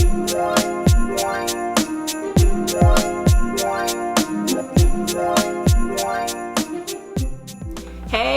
Hey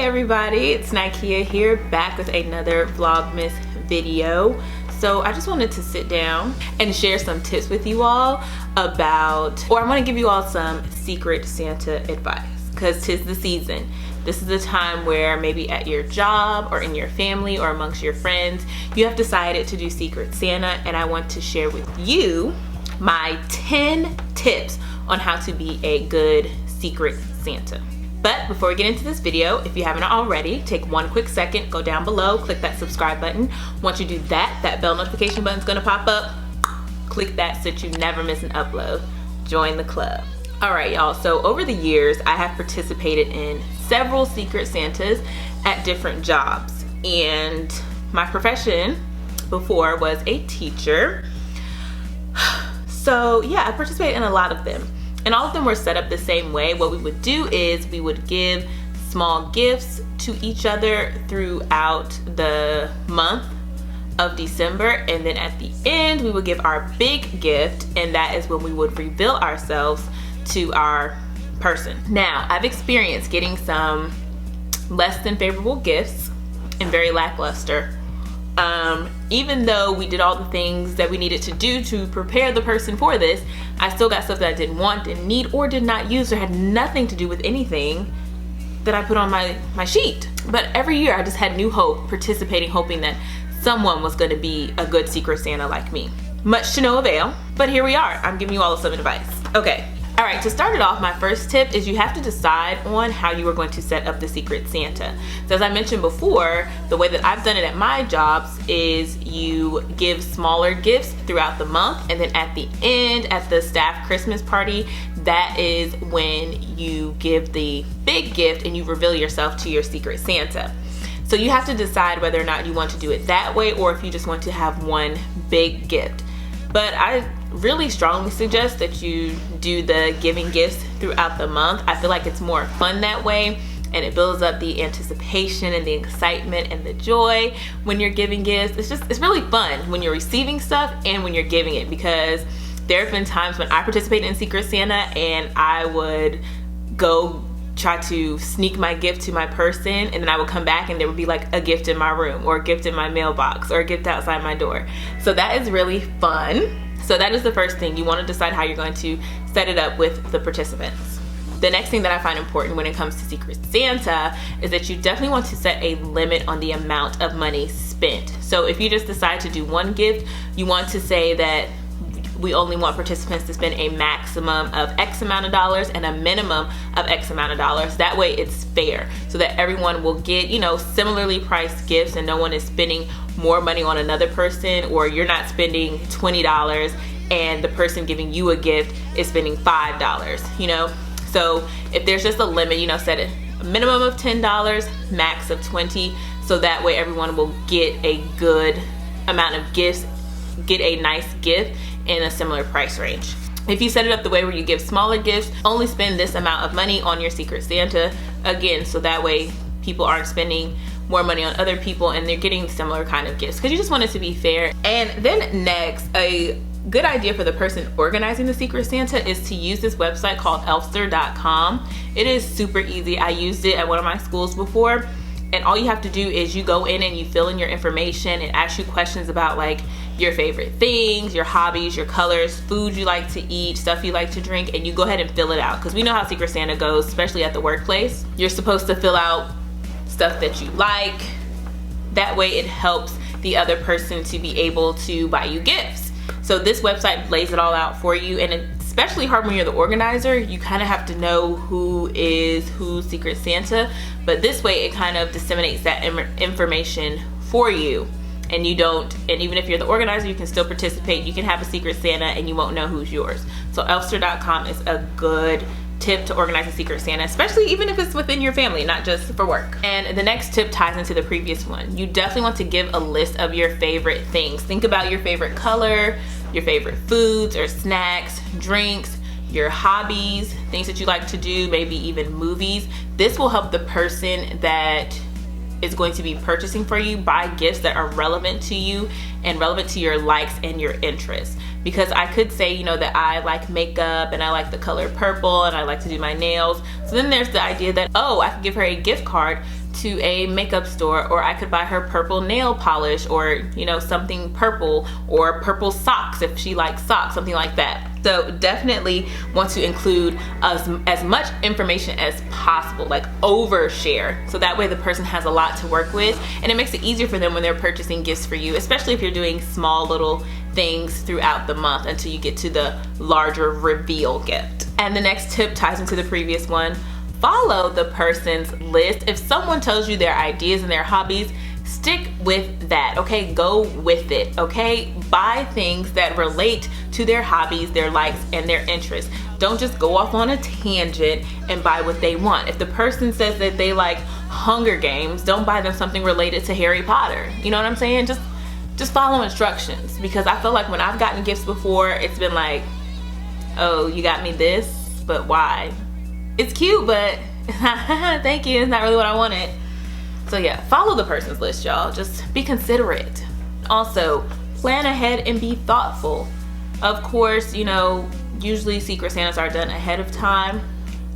everybody, it's Nikea here, back with another Vlogmas video. So I just wanted to sit down and share some tips with you all about, or I want to give you all some Secret Santa advice, because 'tis the season. This is the time where maybe at your job or in your family or amongst your friends, you have decided to do Secret Santa, and I want to share with you my 10 tips on how to be a good Secret Santa. But before we get into this video, if you haven't already, take one quick second, go down below, click that subscribe button. Once you do that, that bell notification button is gonna pop up. Click that so that you never miss an upload. Join the club. All right, y'all, so over the years, I have participated in several Secret Santas at different jobs. And my profession before was a teacher. So yeah, I participated in a lot of them. And all of them were set up the same way. What we would do is we would give small gifts to each other throughout the month of December, and then at the end we would give our big gift, and that is when we would reveal ourselves to our person. Now, I've experienced getting some less than favorable gifts and very lackluster. Even though we did all the things that we needed to do to prepare the person for this, I still got stuff that I didn't want, didn't need, or did not use, or had nothing to do with anything that I put on my sheet. But every year I just had new hope, participating, hoping that someone was gonna be a good Secret Santa like me. Much to no avail, but here we are. I'm giving you all some advice. Okay. All right, to start it off, my first tip is you have to decide on how you are going to set up the Secret Santa. So as I mentioned before, the way that I've done it at my jobs is you give smaller gifts throughout the month, and then at the end, at the staff Christmas party, that is when you give the big gift and you reveal yourself to your Secret Santa. So you have to decide whether or not you want to do it that way, or if you just want to have one big gift. But I really strongly suggest that you do the giving gifts throughout the month. I feel like it's more fun that way, and it builds up the anticipation and the excitement and the joy when you're giving gifts. It's really fun when you're receiving stuff and when you're giving it, because there have been times when I participated in Secret Santa and I would go try to sneak my gift to my person, and then I would come back and there would be like a gift in my room, or a gift in my mailbox, or a gift outside my door. So that is really fun. So that is the first thing. You want to decide how you're going to set it up with the participants. The next thing that I find important when it comes to Secret Santa is that you definitely want to set a limit on the amount of money spent. So if you just decide to do one gift, you want to say that we only want participants to spend a maximum of X amount of dollars and a minimum of X amount of dollars. That way it's fair, so that everyone will get, you know, similarly priced gifts, and no one is spending more money on another person, or you're not spending $20 and the person giving you a gift is spending $5, you know? So if there's just a limit, you know, set it a minimum of $10, max of $20, so that way everyone will get a good amount of gifts, get a nice gift in a similar price range. If you set it up the way where you give smaller gifts, only spend this amount of money on your Secret Santa, again, so that way people aren't spending more money on other people and they're getting similar kind of gifts, because you just want it to be fair. And then next, a good idea for the person organizing the Secret Santa is to use this website called Elfster.com. It is super easy. I used it at one of my schools before, and all you have to do is you go in and you fill in your information. It asks you questions about like your favorite things, your hobbies, your colors, food you like to eat, stuff you like to drink, and you go ahead and fill it out, because we know how Secret Santa goes, especially at the workplace. You're supposed to fill out stuff that you like. That way it helps the other person to be able to buy you gifts. So this website lays it all out for you, and it's especially hard when you're the organizer. You kind of have to know who is who's Secret Santa, but this way it kind of disseminates that information for you, and you don't, and even if you're the organizer, you can still participate. You can have a Secret Santa and you won't know who's yours. So Elfster.com is a good tip to organize a Secret Santa, especially even if it's within your family, not just for work. And the next tip ties into the previous one. You definitely want to give a list of your favorite things. Think about your favorite color, your favorite foods or snacks, drinks, your hobbies, things that you like to do, maybe even movies. This will help the person that is going to be purchasing for you, buy gifts that are relevant to you and relevant to your likes and your interests. Because I could say, you know, that I like makeup and I like the color purple and I like to do my nails. So then there's the idea that, oh, I could give her a gift card to a makeup store, or I could buy her purple nail polish, or, you know, something purple, or purple socks if she likes socks, something like that. So definitely want to include as much information as possible, like overshare, so that way the person has a lot to work with, and it makes it easier for them when they're purchasing gifts for you, especially if you're doing small little things throughout the month until you get to the larger reveal gift. And the next tip ties into the previous one. Follow the person's list. If someone tells you their ideas and their hobbies, stick with that, okay? Go with it, okay? Buy things that relate to their hobbies, their likes, and their interests. Don't just go off on a tangent and buy what they want. If the person says that they like Hunger Games, don't buy them something related to Harry Potter. You know what I'm saying? Just follow instructions, because I feel like when I've gotten gifts before, it's been like, oh, you got me this, but why? It's cute, but thank you, it's not really what I wanted. So yeah, follow the person's list, y'all. Just be considerate. Also, plan ahead and be thoughtful. Of course, you know, usually Secret Santas are done ahead of time.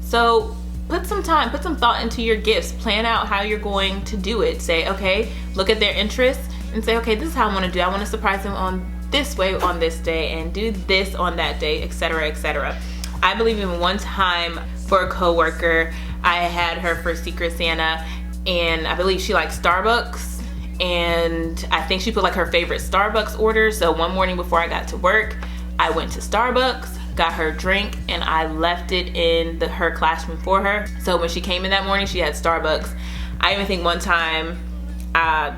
So put some time, put some thought into your gifts. Plan out how you're going to do it. Say, okay, look at their interests and say, okay, this is how I want to do it. I want to surprise them on this way on this day and do this on that day, etc., etc. I believe in one time for a coworker, I had her for Secret Santa, and I believe she likes Starbucks, and I think she put like her favorite Starbucks order. So one morning before I got to work, I went to Starbucks, got her drink, and I left it in her classroom for her. So when she came in that morning, she had Starbucks. I even think one time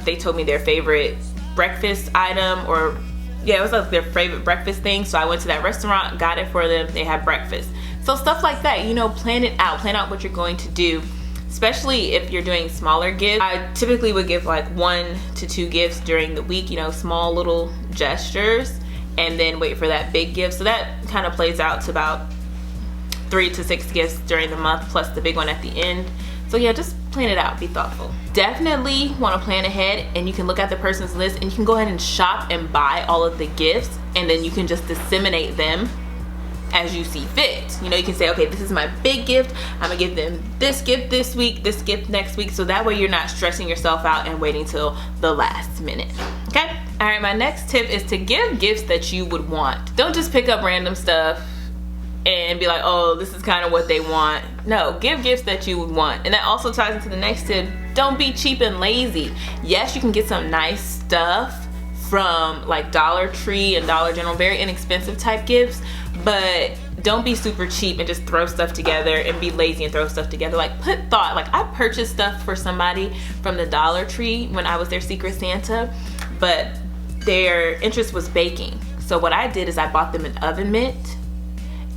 they told me their favorite breakfast item, or yeah, it was like their favorite breakfast thing. So I went to that restaurant, got it for them, they had breakfast. So stuff like that, you know, plan it out, plan out what you're going to do, especially if you're doing smaller gifts. I typically would give like 1 to 2 gifts during the week, you know, small little gestures, and then wait for that big gift. So that kind of plays out to about 3 to 6 gifts during the month, plus the big one at the end. So yeah, just plan it out, be thoughtful. Definitely want to plan ahead, and you can look at the person's list and you can go ahead and shop and buy all of the gifts, and then you can just disseminate them as you see fit. You know, you can say, okay, this is my big gift, I'm gonna give them this gift this week, this gift next week, so that way you're not stressing yourself out and waiting till the last minute, okay? All right, my next tip is to give gifts that you would want. Don't just pick up random stuff and be like, oh, this is kind of what they want. No, give gifts that you would want. And that also ties into the next tip. Don't be cheap and lazy. Yes, you can get some nice stuff from like Dollar Tree and Dollar General, very inexpensive type gifts, but don't be super cheap and just throw stuff together and be lazy and throw stuff together. Like, put thought. Like, I purchased stuff for somebody from the Dollar Tree when I was their Secret Santa, but their interest was baking. So what I did is I bought them an oven mitt,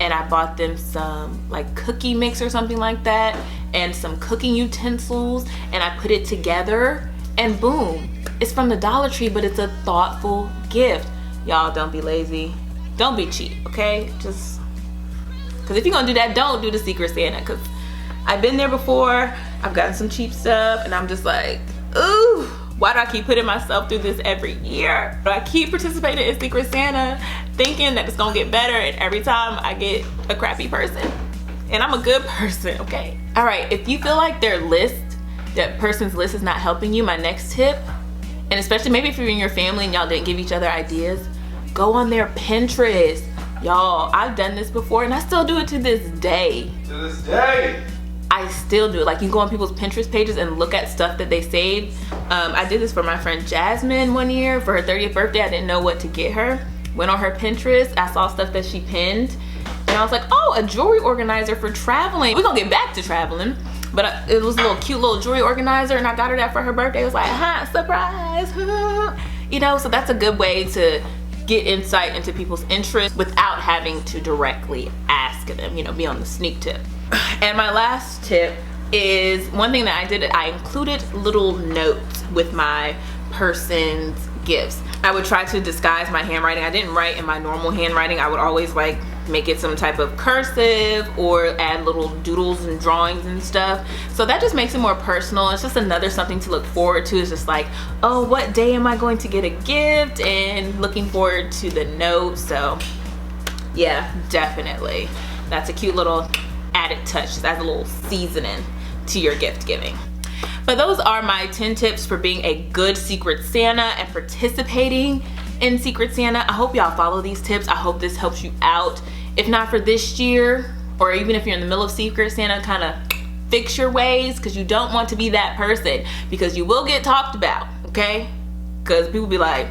and I bought them some like cookie mix or something like that, and some cooking utensils, and I put it together, and boom, it's from the Dollar Tree, but it's a thoughtful gift. Y'all, don't be lazy, don't be cheap, okay? Just because if you're gonna do that, don't do the Secret Santa, because I've been there before. I've gotten some cheap stuff and I'm just like, ooh, why do I keep putting myself through this every year? But I keep participating in Secret Santa thinking that it's gonna get better, and every time I get a crappy person. And I'm a good person, okay? All right, if you feel like that person's list is not helping you, my next tip, and especially maybe if you're in your family and y'all didn't give each other ideas, go on their Pinterest. Y'all, I've done this before and I still do it to this day. To this day! I still do it. Like, you go on people's Pinterest pages and look at stuff that they saved. I did this for my friend Jasmine one year for her 30th birthday. I didn't know what to get her. Went on her Pinterest, I saw stuff that she pinned, and I was like, oh, a jewelry organizer for traveling. We're gonna get back to traveling, but it was a little cute little jewelry organizer, and I got her that for her birthday. It was like, surprise. You know, so that's a good way to get insight into people's interests without having to directly ask them, you know, be on the sneak tip. And my last tip is one thing that I did. I included little notes with my person's gifts. I would try to disguise my handwriting. I didn't write in my normal handwriting. I would always like make it some type of cursive or add little doodles and drawings and stuff. So that just makes it more personal. It's just another something to look forward to. It's just like, oh, what day am I going to get a gift, and looking forward to the note. So yeah, definitely. That's a cute little added touch. Just adds a little seasoning to your gift giving. But those are my 10 tips for being a good Secret Santa and participating in Secret Santa. I hope y'all follow these tips. I hope this helps you out. If not for this year, or even if you're in the middle of Secret Santa, kind of fix your ways, because you don't want to be that person, because you will get talked about, okay? Because people be like,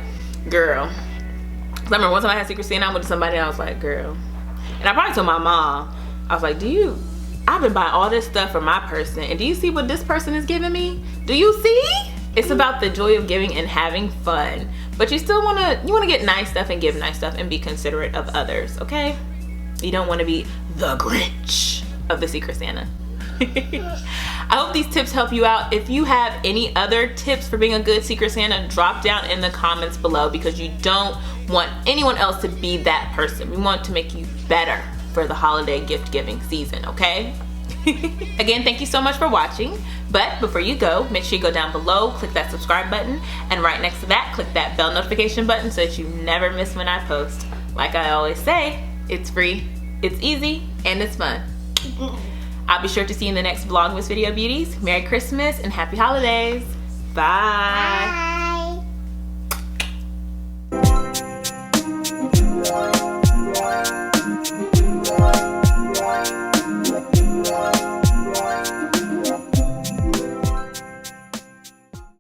girl. I remember one time I had Secret Santa, I went to somebody and I was like, girl. And I probably told my mom, I was like, I've been buying all this stuff for my person, and do you see what this person is giving me? Do you see? It's about the joy of giving and having fun. But you still wanna get nice stuff and give nice stuff and be considerate of others, okay? You don't wanna be the Grinch of the Secret Santa. I hope these tips help you out. If you have any other tips for being a good Secret Santa, drop down in the comments below, because you don't want anyone else to be that person. We want to make you better for the holiday gift giving season, okay? Again, thank you so much for watching. But before you go, make sure you go down below, click that subscribe button, and right next to that, click that bell notification button so that you never miss when I post. Like I always say, it's free, it's easy, and it's fun. I'll be sure to see you in the next Vlogmas video, beauties. Merry Christmas and happy holidays. Bye.